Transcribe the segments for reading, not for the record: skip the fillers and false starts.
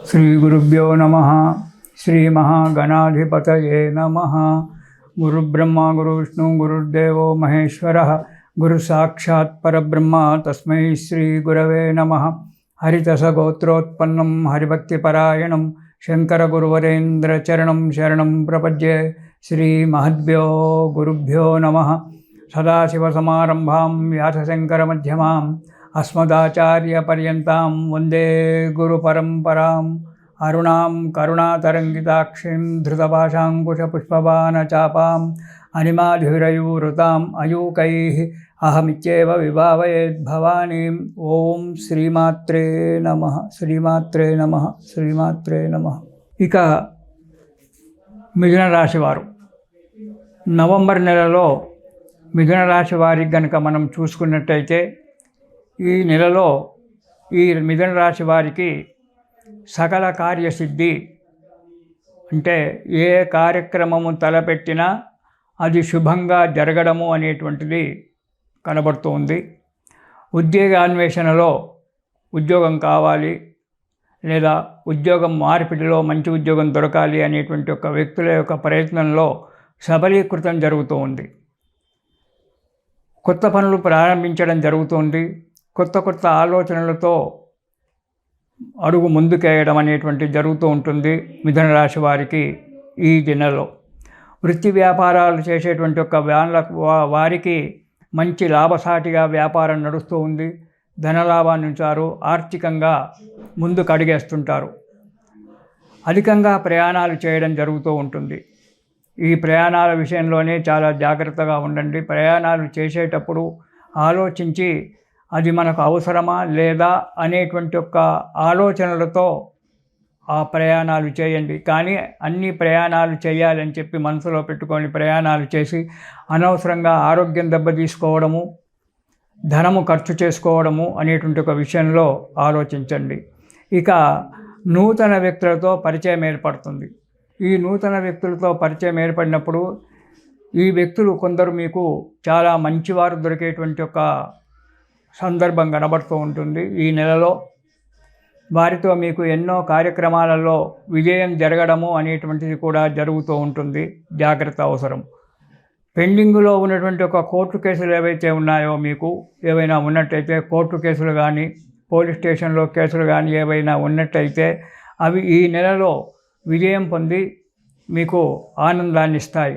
श्रीगुरुभ्यो नमः। श्रीमहागणाधिपतये नमः। गुरुब्रह्मा गुरुविष्णु गुरुर्देवो महेश्वरः गुरुसाक्षात् परब्रह्म तस्मै श्रीगुरवे नमः। हरितसगोत्रोत्पन्नं हरिभक्तिपरायणं शङ्करगुरुवरेन्द्रचरणं शरणं प्रपद्ये। श्रीमहद्भ्यो गुरुभ्यो नमः। सदाशिवसमारम्भां व्यासशङ्करमध्यमाम् अस्मदाचार्यपर्यन्तां वन्दे गुरुपरम्पराम्। अरुणां करुणातरङ्गिताक्षीं धृतपाशाङ्कुशपुष्पबाणचापाम् अनिमाधिरयूरुताम् अयूकैः अहमित्येव विभावयेद्भवानीम्। ओं श्रीमात्रे नमः। श्रीमात्रे नमः। श्रीमात्रे नमः। ఇక మిథున రాశి వారు నవంబర్ నెలలో మిథున రాశి వారికి గనుక మనం చూసుకున్నట్టయితే ఈ నెలలో ఈ మిథున రాశి వారికి సకల కార్యసిద్ధి, అంటే ఏ కార్యక్రమము తలపెట్టినా అది శుభంగా జరగడము అనేటువంటిది కనబడుతుంది. ఉద్యోగాన్వేషణలో ఉద్యోగం కావాలి లేదా ఉద్యోగం మార్పిడిలో మంచి ఉద్యోగం దొరకాలి అనేటువంటి ఒక వ్యక్తుల యొక్క ప్రయత్నంలో సబలీకృతం జరుగుతూ ఉంది. కొత్త పనులు ప్రారంభించడం జరుగుతుంది. కొత్త కొత్త ఆలోచనలతో అడుగు ముందుకేయడం అనేటువంటిది జరుగుతూ ఉంటుంది మిథున రాశి వారికి ఈ దినాల్లో. వృత్తి వ్యాపారాలు చేసేటువంటి ఒక వారికి మంచి లాభసాటిగా వ్యాపారం నడుస్తూ ఉంది. ధనలాభాన్ని ఉంచారు. ఆర్థికంగా ముందుకు అడిగేస్తుంటారు. అధికంగా ప్రయాణాలు చేయడం జరుగుతూ ఉంటుంది. ఈ ప్రయాణాల విషయంలోనే చాలా జాగ్రత్తగా ఉండండి. ప్రయాణాలు చేసేటప్పుడు ఆలోచించి అది మనకు అవసరమా లేదా అనేటువంటి ఒక ఆలోచనలతో ఆ ప్రయాణాలు చేయండి. కానీ అన్ని ప్రయాణాలు చేయాలని చెప్పి మనసులో పెట్టుకొని ప్రయాణాలు చేసి అనవసరంగా ఆరోగ్యం దెబ్బతీసుకోవడము, ధనము ఖర్చు చేసుకోవడము అనేటువంటి ఒక విషయంలో ఆలోచించండి. ఇక నూతన వ్యక్తులతో పరిచయం ఏర్పడుతుంది. ఈ నూతన వ్యక్తులతో పరిచయం ఏర్పడినప్పుడు ఈ వ్యక్తులు కొందరు మీకు చాలా మంచివారు దొరికేటువంటి ఒక సందర్భం కనబడుతూ ఉంటుంది. ఈ నెలలో వారితో మీకు ఎన్నో కార్యక్రమాలలో విజయం జరగడము అనేటువంటిది కూడా జరుగుతూ ఉంటుంది. జాగ్రత్త అవసరం. పెండింగ్లో ఉన్నటువంటి ఒక కోర్టు కేసులు ఏవైతే ఉన్నాయో, మీకు ఏవైనా ఉన్నట్టయితే కోర్టు కేసులు కానీ పోలీస్ స్టేషన్లో కేసులు కానీ ఏవైనా ఉన్నట్టయితే అవి ఈ నెలలో విజయం పొంది మీకు ఆనందాన్ని ఇస్తాయి.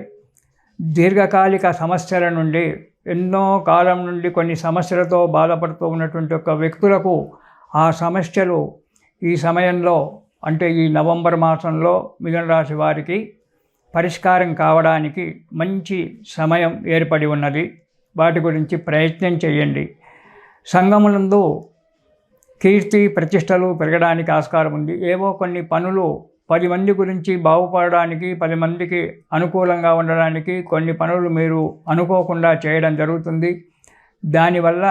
దీర్ఘకాలిక సమస్యల నుండి, ఎన్నో కాలం నుండి కొన్ని సమస్యలతో బాధపడుతూ ఉన్నటువంటి ఒక వ్యక్తులకు ఆ సమస్యలు ఈ సమయంలో, అంటే ఈ నవంబర్ మాసంలో మిథున రాశి వారికి పరిష్కారం కావడానికి మంచి సమయం ఏర్పడి ఉన్నది. వాటి గురించి ప్రయత్నం చేయండి. సంఘమునందు కీర్తి ప్రతిష్టలు పెరగడానికి ఆస్కారం ఉంది. ఏవో కొన్ని పనులు 10 మంది గురించి బాగుపడడానికి, 10 మందికి అనుకూలంగా ఉండడానికి కొన్ని పనులు మీరు అనుకోకుండా చేయడం జరుగుతుంది. దానివల్ల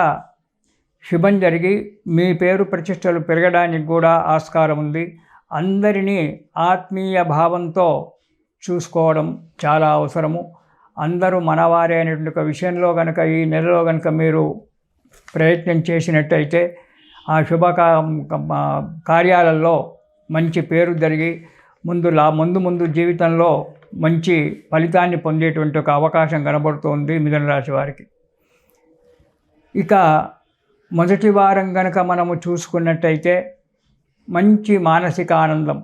శుభం జరిగి మీ పేరు ప్రతిష్టలు పెరగడానికి కూడా ఆస్కారం ఉంది. అందరినీ ఆత్మీయ భావంతో చూసుకోవడం చాలా అవసరము. అందరూ మనవారే అనేటువంటి ఒక విషయంలో కనుక ఈ నెలలో కనుక మీరు ప్రయత్నం చేసినట్టయితే ఆ కార్యాలలో మంచి పేరు జరిగి ముందు జీవితంలో మంచి ఫలితాన్ని పొందేటువంటి ఒక అవకాశం కనబడుతుంది మిథున రాశి వారికి. ఇక మొదటి వారం కనుక మనము చూసుకున్నట్టయితే మంచి మానసిక ఆనందం,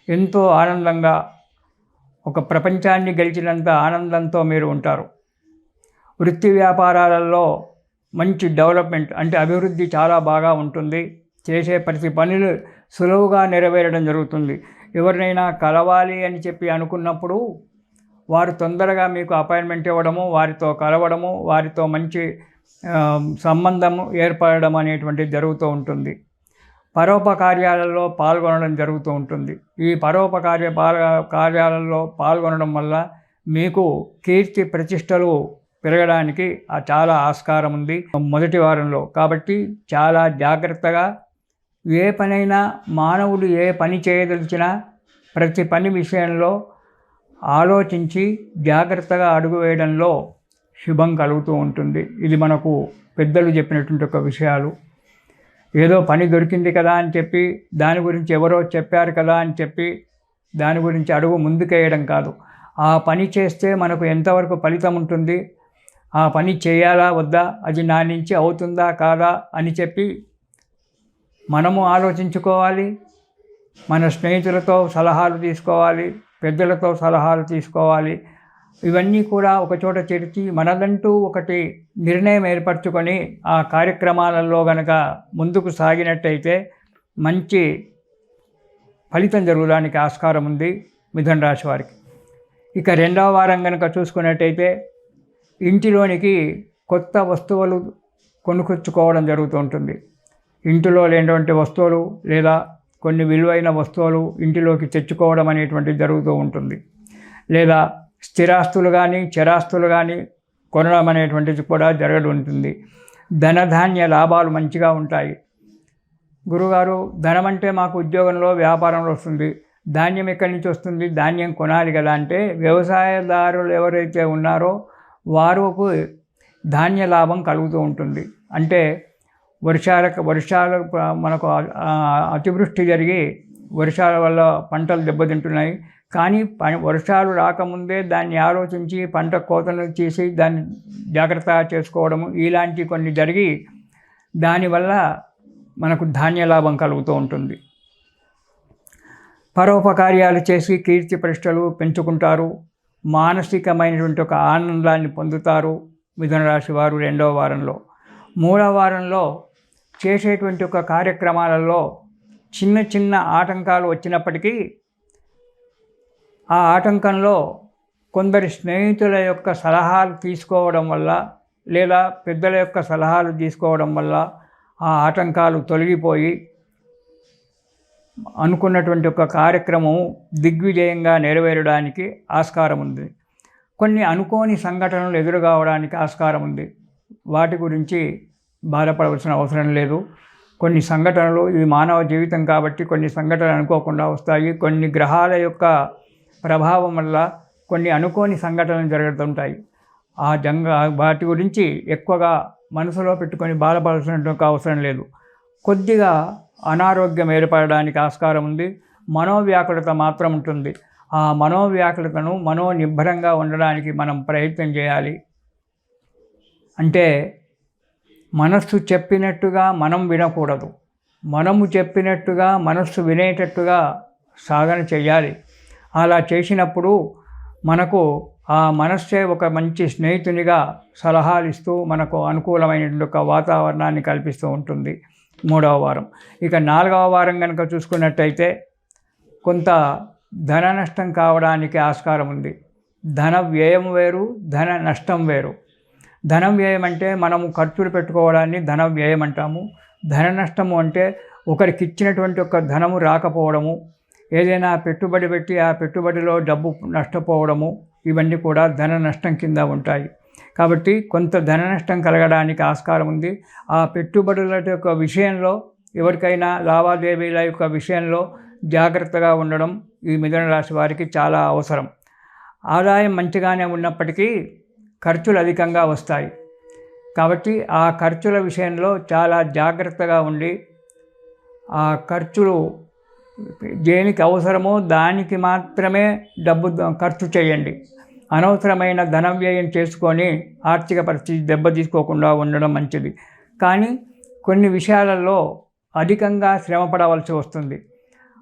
ఎంతో ఆనందంగా ఒక ప్రపంచాన్ని గెలిచినంత ఆనందంతో మీరు ఉంటారు. వృత్తి వ్యాపారాలలో మంచి డెవలప్మెంట్, అంటే అభివృద్ధి చాలా బాగా ఉంటుంది. చేసే ప్రతి పనులు సులువుగా నెరవేరడం జరుగుతుంది. ఎవరినైనా కలవాలి అని చెప్పి అనుకున్నప్పుడు వారు తొందరగా మీకు అపాయింట్మెంట్ ఇవ్వడము, వారితో కలవడము, వారితో మంచి సంబంధము ఏర్పడడం అనేటువంటిది జరుగుతూ ఉంటుంది. పరోపకార్యాలలో పాల్గొనడం జరుగుతూ ఉంటుంది. ఈ కార్యాలలో పాల్గొనడం వల్ల మీకు కీర్తి ప్రతిష్టలు పెరగడానికి చాలా ఆస్కారం ఉంది మొదటి వారంలో. కాబట్టి చాలా జాగ్రత్తగా ఏ పనైనా, మానవుడు ఏ పని చేయదలిచినా ప్రతి పని విషయంలో ఆలోచించి జాగ్రత్తగా అడుగు వేయడంలో శుభం కలుగుతూ ఉంటుంది. ఇది మనకు పెద్దలు చెప్పినటువంటి ఒక విషయాలు. ఏదో పని దొరికింది కదా అని చెప్పి, దాని గురించి ఎవరో చెప్పారు కదా అని చెప్పి దాని గురించి అడుగు ముందుకేయడం కాదు. ఆ పని చేస్తే మనకు ఎంతవరకు ఫలితం ఉంటుంది, ఆ పని చేయాలా వద్దా, అది నా నుంచి అవుతుందా కాదా అని చెప్పి మనము ఆలోచించుకోవాలి. మన స్నేహితులతో సలహాలు తీసుకోవాలి, పెద్దలతో సలహాలు తీసుకోవాలి. ఇవన్నీ కూడా ఒకచోట చేర్చి మనదంటూ ఒకటి నిర్ణయం ఏర్పరచుకొని ఆ కార్యక్రమాలలో గనక ముందుకు సాగినట్టయితే మంచి ఫలితం జరగడానికి ఆస్కారం ఉంది మిథున రాశి వారికి. ఇక రెండవ వారం కనుక చూసుకున్నట్టయితే ఇంటిలోనికి కొత్త వస్తువులు కొనుక్కొచ్చుకోవడం జరుగుతూ ఉంటుంది. ఇంటిలో లేనటువంటి వస్తువులు లేదా కొన్ని విలువైన వస్తువులు ఇంటిలోకి తెచ్చుకోవడం అనేటువంటిది జరుగుతూ ఉంటుంది. లేదా స్థిరాస్తులు కానీ చరాస్తులు కానీ కొనడం అనేటువంటిది కూడా జరగడుంటుంది. ధనధాన్య లాభాలు మంచిగా ఉంటాయి. గురుగారు, ధనం అంటే మాకు ఉద్యోగంలో వ్యాపారంలో వస్తుంది, ధాన్యం ఎక్కడి నుంచి వస్తుంది, ధాన్యం కొనాలి కదా అంటే, వ్యవసాయదారులు ఎవరైతే ఉన్నారో వారికి ధాన్య లాభం కలుగుతూ ఉంటుంది. అంటే వర్షాలు మనకు అతివృష్టి జరిగి వర్షాల వల్ల పంటలు దెబ్బతింటున్నాయి. కానీ వర్షాలు రాకముందే దాన్ని ఆలోచించి పంట కోతను చేసి దాన్ని జాగ్రత్తగా చేసుకోవడము ఇలాంటి కొన్ని జరిగి దానివల్ల మనకు ధాన్య లాభం కలుగుతూ ఉంటుంది. పరోపకార్యాలు చేసి కీర్తి ప్రతిష్టలు పెంచుకుంటారు. మానసికమైనటువంటి ఒక ఆనందాన్ని పొందుతారు మిథున రాశి వారు రెండవ వారంలో. మూడవ వారంలో చేసేటువంటి ఒక కార్యక్రమాలలో చిన్న చిన్న ఆటంకాలు వచ్చినప్పటికీ ఆ ఆటంకంలో కొందరి స్నేహితుల యొక్క సలహాలు తీసుకోవడం వల్ల లేదా పెద్దల యొక్క సలహాలు తీసుకోవడం వల్ల ఆ ఆటంకాలు తొలగిపోయి అనుకున్నటువంటి ఒక కార్యక్రమం దిగ్విజయంగా నెరవేరడానికి ఆస్కారం ఉంది. కొన్ని అనుకోని సంఘటనలు ఎదురుకావడానికి ఆస్కారం ఉంది. వాటి గురించి బాధపడవలసిన అవసరం లేదు. కొన్ని సంఘటనలు, ఇది మానవ జీవితం కాబట్టి కొన్ని సంఘటనలు అనుకోకుండా వస్తాయి. కొన్ని గ్రహాల యొక్క ప్రభావం వల్ల కొన్ని అనుకోని సంఘటనలు జరుగుతుంటాయి. వాటి గురించి ఎక్కువగా మనసులో పెట్టుకొని బాధపడాల్సిన అవసరం లేదు. కొద్దిగా అనారోగ్యం ఏర్పడడానికి ఆస్కారం ఉంది. మనోవ్యాకులత మాత్రం ఉంటుంది. ఆ మనోవ్యాకులతను మనోనిబ్బరంగా ఉండడానికి మనం ప్రయత్నం చేయాలి. అంటే మనస్సు చెప్పినట్టుగా మనం వినకూడదు. మనము చెప్పినట్టుగా మనస్సు వినేటట్టుగా సాధన చేయాలి. అలా చేసినప్పుడు మనకు ఆ మనస్సే ఒక మంచి స్నేహితునిగా సలహాలు ఇస్తూ మనకు అనుకూలమైనటువంటి ఒక వాతావరణాన్ని కల్పిస్తూ ఉంటుంది మూడవ వారం. ఇక నాలుగవ వారం కనుక చూసుకున్నట్టయితే కొంత ధన నష్టం కావడానికి ఆస్కారం ఉంది. ధన వ్యయం వేరు, ధన నష్టం వేరు. ధనం వ్యయం అంటే మనము ఖర్చులు పెట్టుకోవడాన్ని ధన వ్యయం అంటాము. ధన నష్టము అంటే ఒకరికి ఇచ్చినటువంటి ఒక ధనము రాకపోవడము, ఏదైనా పెట్టుబడి పెట్టి ఆ పెట్టుబడిలో డబ్బు నష్టపోవడము, ఇవన్నీ కూడా ధన నష్టం కింద ఉంటాయి. కాబట్టి కొంత ధన నష్టం కలగడానికి ఆస్కారం ఉంది. ఆ పెట్టుబడుల యొక్క విషయంలో ఎవరికైనా లావాదేవీల యొక్క విషయంలో జాగ్రత్తగా ఉండడం ఈ మిథున రాశి వారికి చాలా అవసరం. ఆదాయం మంచిగానే ఉన్నప్పటికీ ఖర్చులు అధికంగా వస్తాయి. కాబట్టి ఆ ఖర్చుల విషయంలో చాలా జాగ్రత్తగా ఉండి ఆ ఖర్చులు దేనికి అవసరమో దానికి మాత్రమే డబ్బు ఖర్చు చేయండి. అనవసరమైన ధన వ్యయం చేసుకొని ఆర్థిక పరిస్థితి దెబ్బతీసుకోకుండా ఉండడం మంచిది. కానీ కొన్ని విషయాలలో అధికంగా శ్రమపడవలసి వస్తుంది.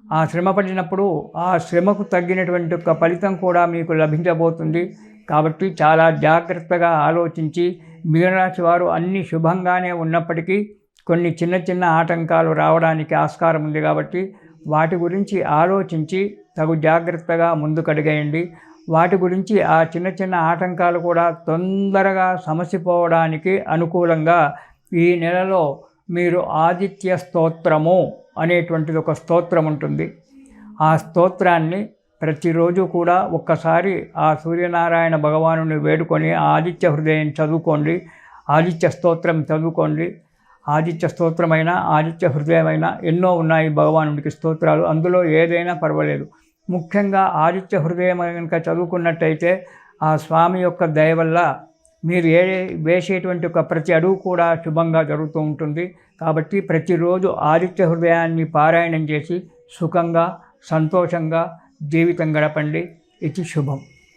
ఆ శ్రమపడినప్పుడు ఆ శ్రమకు తగ్గినటువంటి ఒక ఫలితం కూడా మీకు లభించబోతుంది. కాబట్టి చాలా జాగ్రత్తగా ఆలోచించి మిథున రాశి వారు అన్ని శుభంగానే ఉన్నప్పటికీ కొన్ని చిన్న చిన్న ఆటంకాలు రావడానికి ఆస్కారం ఉంది. కాబట్టి వాటి గురించి ఆలోచించి తగు జాగ్రత్తగా ముందుకడిగేయండి. వాటి గురించి ఆ చిన్న చిన్న ఆటంకాలు కూడా తొందరగా సమసిపోవడానికి అనుకూలంగా ఈ నెలలో మీరు ఆదిత్య స్తోత్రము అనేటువంటిది ఒక స్తోత్రం ఉంటుంది. ఆ స్తోత్రాన్ని ప్రతిరోజు కూడా ఒక్కసారి ఆ సూర్యనారాయణ భగవానుని వేడుకొని ఆదిత్య హృదయం చదువుకోండి. ఆదిత్య స్తోత్రం చదువుకోండి. ఆదిత్య స్తోత్రమైన ఆదిత్య హృదయమైన ఎన్నో ఉన్నాయి భగవానుడికి స్తోత్రాలు, అందులో ఏదైనా పర్వాలేదు. ముఖ్యంగా ఆదిత్య హృదయం కనుక చదువుకున్నట్టయితే ఆ స్వామి యొక్క దయ వల్ల మీరు వేసేటువంటి ఒక ప్రతి అడుగు కూడా శుభంగా జరుగుతూ ఉంటుంది. కాబట్టి ప్రతిరోజు ఆదిత్య హృదయాన్ని పారాయణం చేసి సుఖంగా సంతోషంగా జీవితం గడపండి. ఇది శుభం.